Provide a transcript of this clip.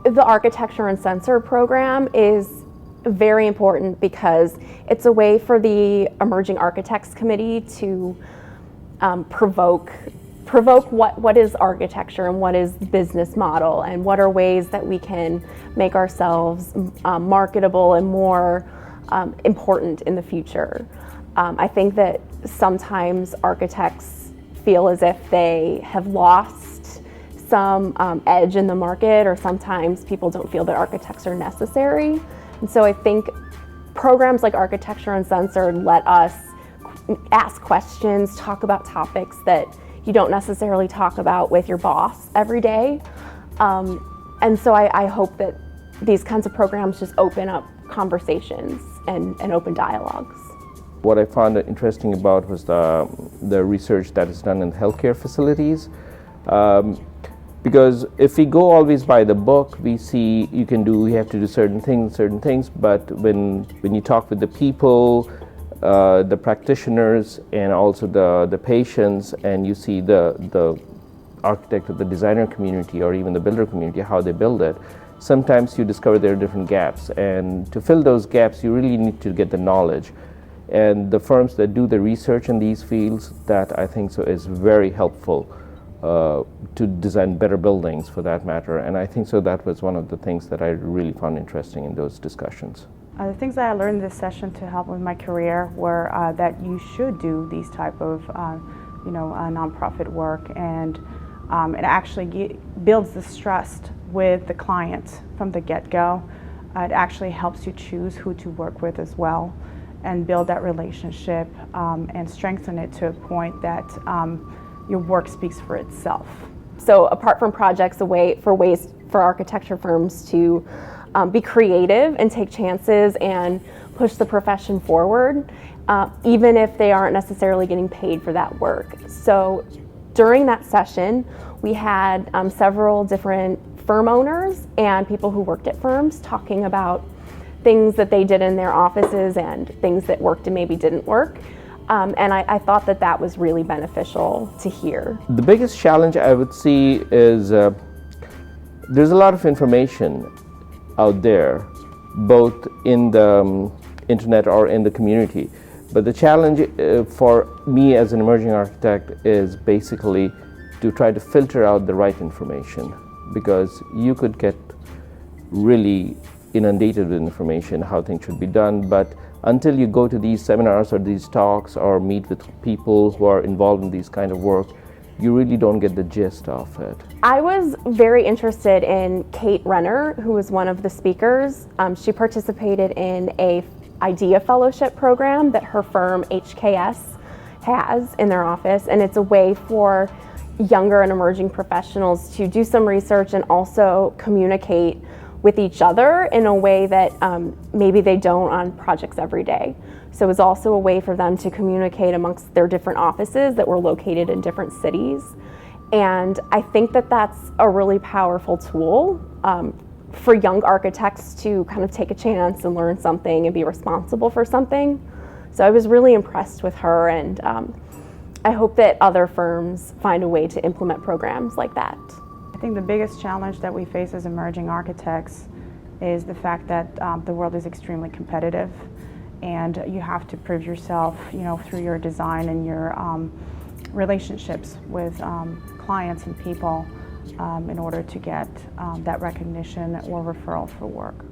the Architecture Uncensored program is very important because it's a way for the Emerging Architects Committee to provoke what is architecture and what is business model and what are ways that we can make ourselves marketable and more important in the future. I think that sometimes architects feel as if they have lost some edge in the market, or sometimes people don't feel that architects are necessary. And so I think programs like Architecture Uncensored let us ask questions, talk about topics that you don't necessarily talk about with your boss every day. And so I hope that these kinds of programs just open up conversations and open dialogues. What I found interesting about was the research that is done in healthcare facilities. Because if we go always by the book, we see you have to do certain things, but when you talk with the people, the practitioners, and also the patients, and you see the architect of the designer community or even the builder community, how they build it, sometimes you discover there are different gaps, and to fill those gaps you really need to get the knowledge. And the firms that do the research in these fields, that I think so is very helpful to design better buildings for that matter. And I think so that was one of the things that I really found interesting in those discussions. The things that I learned in this session to help with my career were that you should do these type of nonprofit work, and it actually builds this trust with the client from the get-go. It actually helps you choose who to work with as well, and build that relationship and strengthen it to a point that your work speaks for itself. So apart from projects, ways for architecture firms to be creative and take chances and push the profession forward, even if they aren't necessarily getting paid for that work. So during that session, we had several different firm owners and people who worked at firms talking about things that they did in their offices and things that worked and maybe didn't work. And I thought that was really beneficial to hear. The biggest challenge I would see is there's a lot of information out there, both in the internet or in the community. But the challenge for me as an emerging architect is basically to try to filter out the right information, because you could get really inundated with information how things should be done, but until you go to these seminars or these talks or meet with people who are involved in these kind of work, you really don't get the gist of it. I was very interested in Kate Renner, who was one of the speakers. She participated in a IDEA fellowship program that her firm HKS has in their office, and it's a way for younger and emerging professionals to do some research and also communicate with each other in a way that maybe they don't on projects every day. So it was also a way for them to communicate amongst their different offices that were located in different cities. And I think that that's a really powerful tool for young architects to kind of take a chance and learn something and be responsible for something. So I was really impressed with her, and I hope that other firms find a way to implement programs like that. I think the biggest challenge that we face as emerging architects is the fact that the world is extremely competitive, and you have to prove yourself, through your design and your relationships with clients and people in order to get that recognition or referral for work.